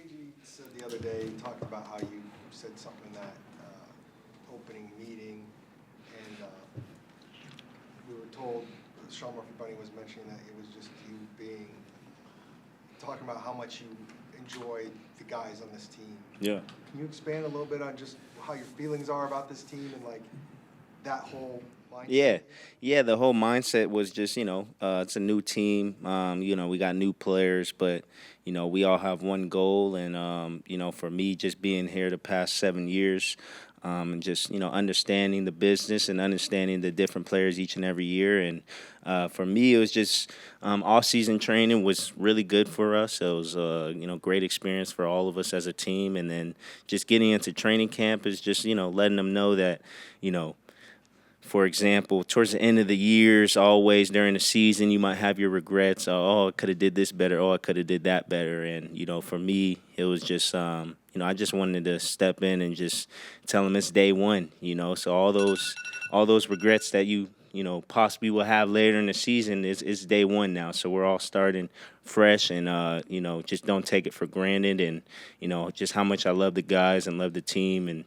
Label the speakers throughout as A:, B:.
A: JG said the other day, talking about how you said something in that opening meeting, and we were told, Sean Murphy Bunny was mentioning that it was just you talking about how much you enjoyed the guys on this team.
B: Yeah.
A: Can you expand a little bit on just how your feelings are about this team and like that whole mindset?
B: Yeah, the whole mindset was just, it's a new team. We got new players, but, we all have one goal. And, for me, just being here the past 7 years, and just, understanding the business and understanding the different players each and every year. And for me, it was just off-season training was really good for us. It was, great experience for all of us as a team. And then just getting into training camp is just, letting them know that, for example, towards the end of the years, always during the season, you might have your regrets. Oh, I could have did this better. Oh, I could have did that better. And, for me, it was just, I just wanted to step in and just tell them it's day one, So all those regrets that you possibly will have later in the season is day one now. So we're all starting fresh and, just don't take it for granted. And, just how much I love the guys and love the team and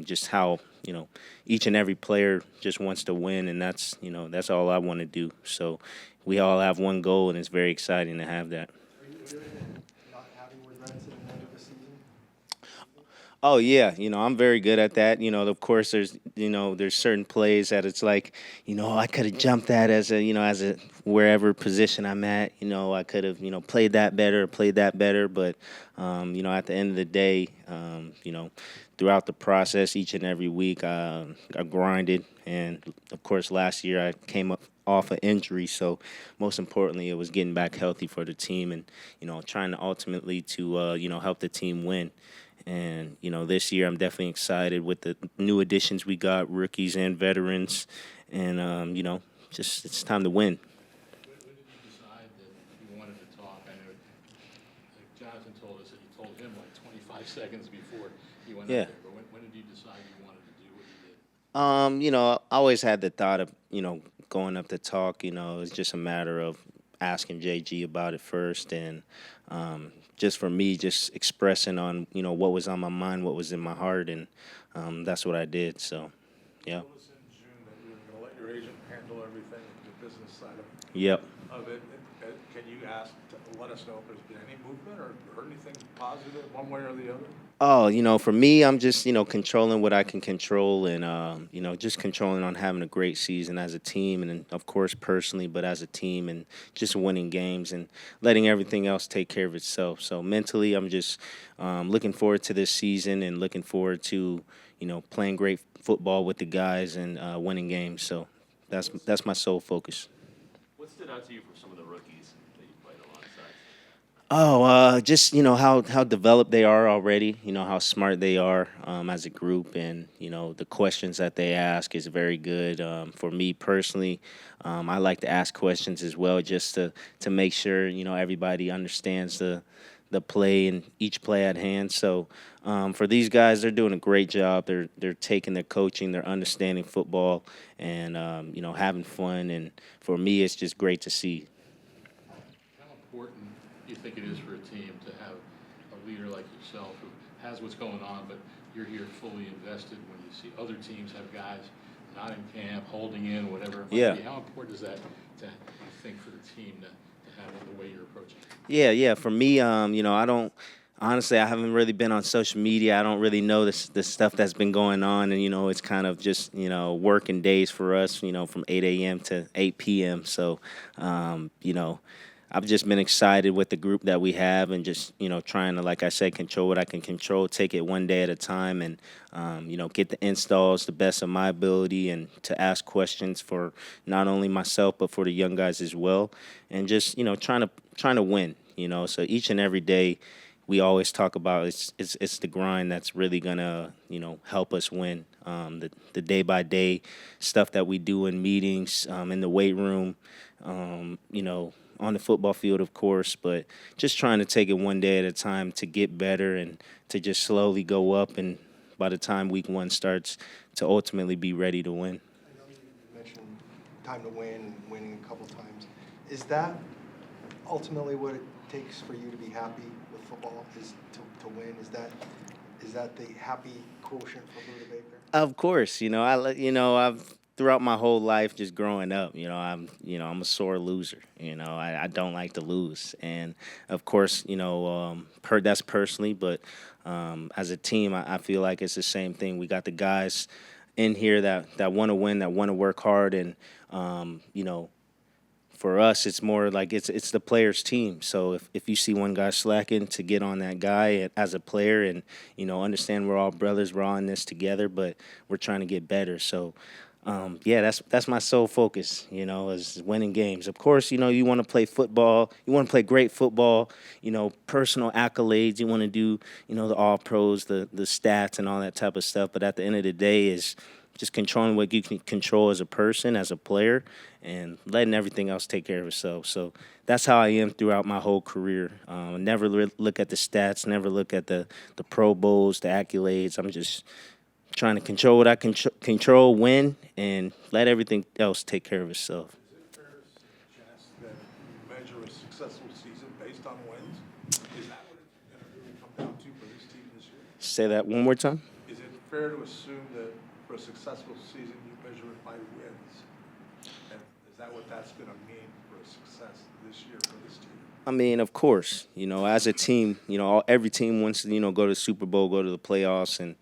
B: just how, each and every player just wants to win, and that's all I want to do. So we all have one goal, and it's very exciting to have that.
A: Are you good at not having regrets at the end of the season?
B: Oh yeah, I'm very good at that. Of course there's certain plays that it's like, I could have jumped that as a wherever position I'm at. I could have played that better, but at the end of the day, throughout the process, each and every week, I grinded, and of course last year I came up off an injury, so most importantly it was getting back healthy for the team and trying to ultimately to help the team win. And, this year I'm definitely excited with the new additions we got, rookies and veterans. And, just it's time to win.
C: When did you decide that you wanted to talk? I know like Jonathan told us that you told him like 25 seconds before he went
B: Yeah.
C: up there. But when did you decide you wanted to do what you did?
B: I always had the thought of, going up to talk. It's just a matter of asking JG about it first. And just for me, just expressing on, what was on my mind, what was in my heart. And that's what I did. So, yeah.
D: You told us in June that you were going to let your agent handle everything, the business side
B: Yep.
D: of it. Can you let us know if there's been any movement or heard anything positive one way or the other?
B: Oh, for me, I'm just, controlling what I can control and, just controlling on having a great season as a team and, of course, personally, but as a team and just winning games and letting everything else take care of itself. So mentally, I'm just looking forward to this season and looking forward to, playing great football with the guys and winning games. So that's my sole focus.
E: What stood out to you from some of the rookies that you played alongside?
B: Just how developed they are already. How smart they are as a group, and the questions that they ask is very good. For me personally, I like to ask questions as well, just to make sure everybody understands the play and each play at hand. So for these guys, they're doing a great job. They're taking their coaching, they're understanding football, and having fun. And for me, it's just great to see.
C: How important do you think it is for a team to have a leader like yourself who has what's going on, but you're here fully invested when you see other teams have guys not in camp, holding in, whatever it might
B: Yeah.
C: be? How important is that, you think, for the team to have it the way you're approaching it?
B: Yeah. For me, honestly, I haven't really been on social media. I don't really know the stuff that's been going on. And, it's kind of just, working days for us, from 8 a.m. to 8 p.m. So, I've just been excited with the group that we have and just, trying to, like I said, control what I can control, take it one day at a time and, get the installs the best of my ability and to ask questions for not only myself but for the young guys as well. And just, trying to win, So each and every day we always talk about it's the grind that's really going to, help us win. The day-by-day stuff that we do in meetings, in the weight room, on the football field, of course, but just trying to take it one day at a time to get better and to just slowly go up. And by the time week one starts, to ultimately be ready to win.
A: I know you mentioned time to win and winning a couple times. Is that ultimately what it takes for you to be happy with football is to win? Is that the happy quotient for Budda Baker?
B: Of course, I've throughout my whole life, just growing up, I'm a sore loser. I don't like to lose, and of course, that's personally, but as a team, I feel like it's the same thing. We got the guys in here that want to win, that want to work hard, and for us, it's more like it's the players' team. So if you see one guy slacking, to get on that guy as a player, and understand we're all brothers, we're all in this together, but we're trying to get better. So that's my sole focus, is winning games. Of course, you want to play football, you want to play great football, personal accolades, you want to do, the all pros, the stats and all that type of stuff. But at the end of the day is just controlling what you can control as a person, as a player, and letting everything else take care of itself. So that's how I am throughout my whole career. Never look at the stats, never look at the Pro Bowls, the accolades. I'm just trying to control what I can control, win, and let everything else take care of itself.
D: Is it fair to suggest that you measure a successful season based on wins? Is that what it's going to really come down to for this team this year?
B: Say that one more time.
D: Is it fair to assume that for a successful season, you measure it by wins? And is that what that's going to mean for a success this year for this team?
B: I mean, of course, as a team, every team wants to, go to the Super Bowl, go to the playoffs. And,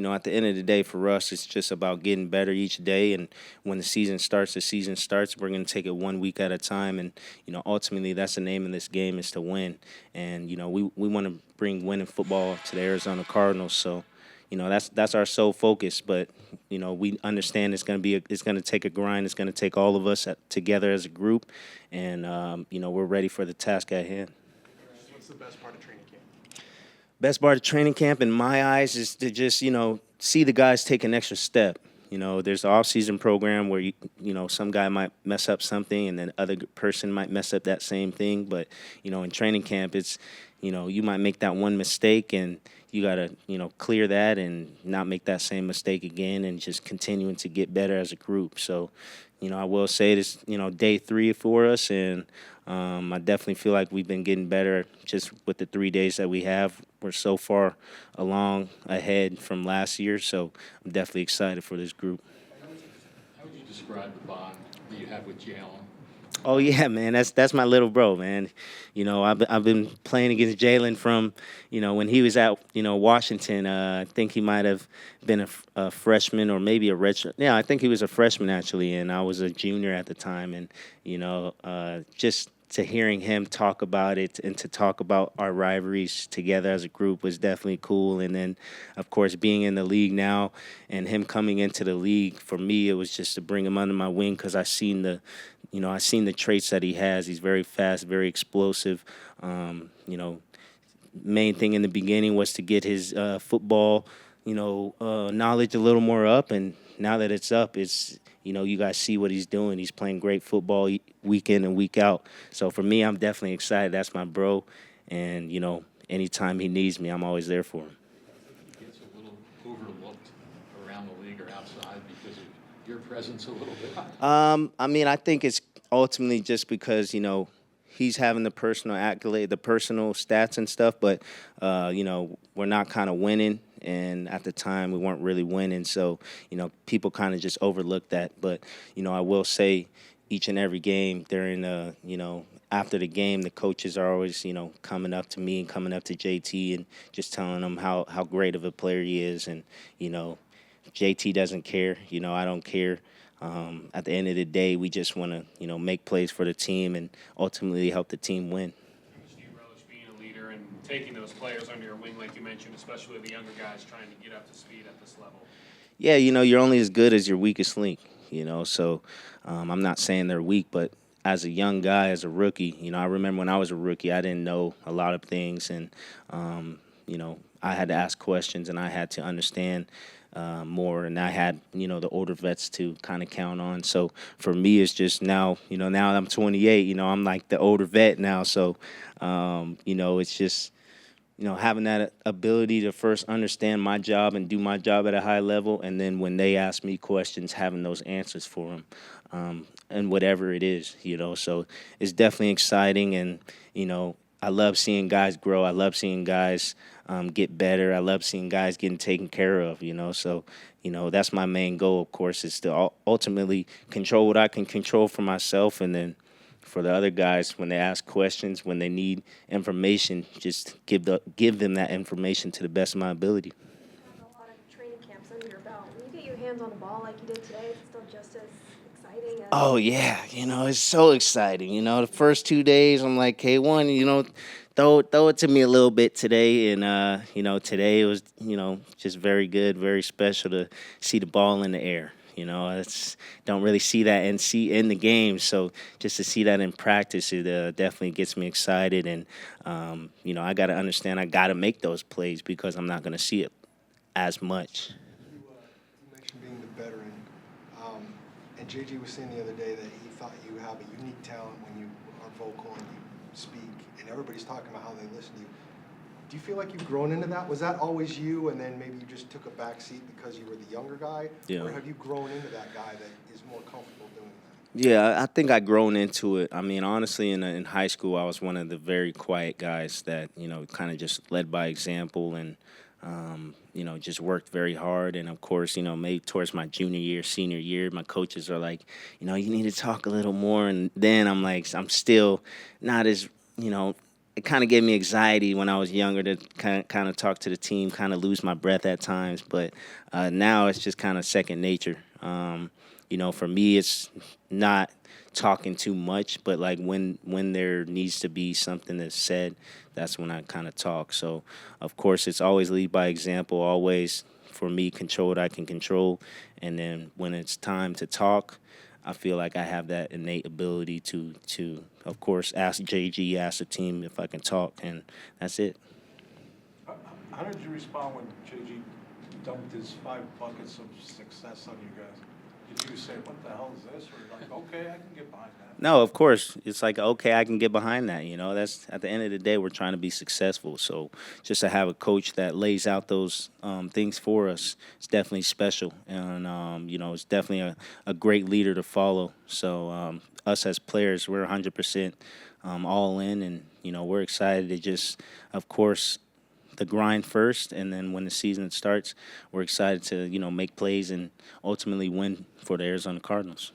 B: at the end of the day, for us, it's just about getting better each day. And when the season starts, we're going to take it 1 week at a time. And, ultimately, that's the name of this game, is to win. And, we want to bring winning football to the Arizona Cardinals. So, that's our sole focus. But, we understand it's going to take a grind. It's going to take all of us together as a group. And, we're ready for the task at hand.
A: What's the best part of training camp?
B: Best part of training camp, in my eyes, is to just, see the guys take an extra step. There's an off-season program where, some guy might mess up something and then other person might mess up that same thing. But, in training camp, it's, you might make that one mistake and you got to, clear that and not make that same mistake again, and just continuing to get better as a group. So, I will say this, day 3 for us, and I definitely feel like we've been getting better just with the 3 days that we have. We're so far along ahead from last year, so I'm definitely excited for this group.
C: How would you describe the bond that you have with Jaylen?
B: Oh yeah, man, that's my little bro, man. I've been playing against Jaylen from, when he was at, Washington. I think he might have been a freshman or maybe a redshirt. Yeah, I think he was a freshman actually, and I was a junior at the time. And just to hearing him talk about it and to talk about our rivalries together as a group was definitely cool. And then, of course, being in the league now and him coming into the league, for me, it was just to bring him under my wing, because I seen the traits that he has. He's very fast, very explosive. Main thing in the beginning was to get his football, knowledge a little more up. And now that it's up, it's, you guys see what he's doing. He's playing great football week in and week out. So for me, I'm definitely excited. That's my bro. And, anytime he needs me, I'm always there for him.
C: He gets a little overlooked around the league or outside because of your presence a little bit.
B: I mean, I think it's ultimately just because, he's having the personal accolade, the personal stats and stuff, but, we're not kind of winning. And at the time, we weren't really winning. So, people kind of just overlooked that. But, I will say each and every game during after the game, the coaches are always, coming up to me and coming up to JT and just telling them how great of a player he is. And, JT doesn't care. I don't care. At the end of the day, we just want to, make plays for the team and ultimately help the team win.
F: Do you relish being a leader and taking those players under your wing, like you mentioned, especially the younger guys trying to get up to speed at this level?
B: Yeah, you're only as good as your weakest link, So I'm not saying they're weak, but as a young guy, as a rookie, I remember when I was a rookie, I didn't know a lot of things. And, I had to ask questions and I had to understand more, and I had, the older vets to kind of count on. So for me, it's just now, now I'm 28, I'm like the older vet now. So, it's just, having that ability to first understand my job and do my job at a high level. And then when they ask me questions, having those answers for them, and whatever it is, so it's definitely exciting. And, I love seeing guys grow. I love seeing guys get better. I love seeing guys getting taken care of, So, that's my main goal, of course, is to ultimately control what I can control for myself. And then for the other guys, when they ask questions, when they need information, just give them that information to the best of my ability.
G: Have a lot of training camps under your belt. When you get your hands on the ball like you did today, it's still just as exciting as...
B: Oh, yeah. It's so exciting. The first 2 days, I'm like, K1, throw it to me a little bit today. And, today it was, just very good, very special to see the ball in the air. Don't really see that in the game. So just to see that in practice, it definitely gets me excited. And, I got to understand I got to make those plays because I'm not going to see it as much.
A: You mentioned being the veteran, and JG was saying the other day that he thought you have a unique talent when you are vocal and you speak, and everybody's talking about how they listen to you. Do you feel like you've grown into that? Was that always you, and then maybe you just took a back seat because you were the younger guy?
B: Yeah.
A: Or have you grown into that guy that is more comfortable doing that?
B: Yeah, I think I grown into it. I mean, honestly, in high school, I was one of the very quiet guys that, kind of just led by example and, just worked very hard. And, of course, maybe towards my junior year, senior year, my coaches are like, you need to talk a little more. And then I'm like, I'm still not as, it kind of gave me anxiety when I was younger to kind of talk to the team, kind of lose my breath at times. But now it's just kind of second nature. For me, it's not talking too much, but like when there needs to be something that's said, that's when I kind of talk. So, of course, it's always lead by example, always, for me, control what I can control. And then when it's time to talk, I feel like I have that innate ability to of course, ask JG, ask the team if I can talk, and that's it.
D: How did you respond when JG dumped his 5 buckets of success on you guys? Did you say, what the hell is this? Or like, okay, I can get behind that?
B: No, of course. It's like, okay, I can get behind that. That's at the end of the day, we're trying to be successful. So just to have a coach that lays out those things for us, it's definitely special. And, it's definitely a great leader to follow. So us as players, we're 100% all in. And, we're excited to just, of course, the grind first, and then when the season starts, we're excited to make plays and ultimately win for the Arizona Cardinals.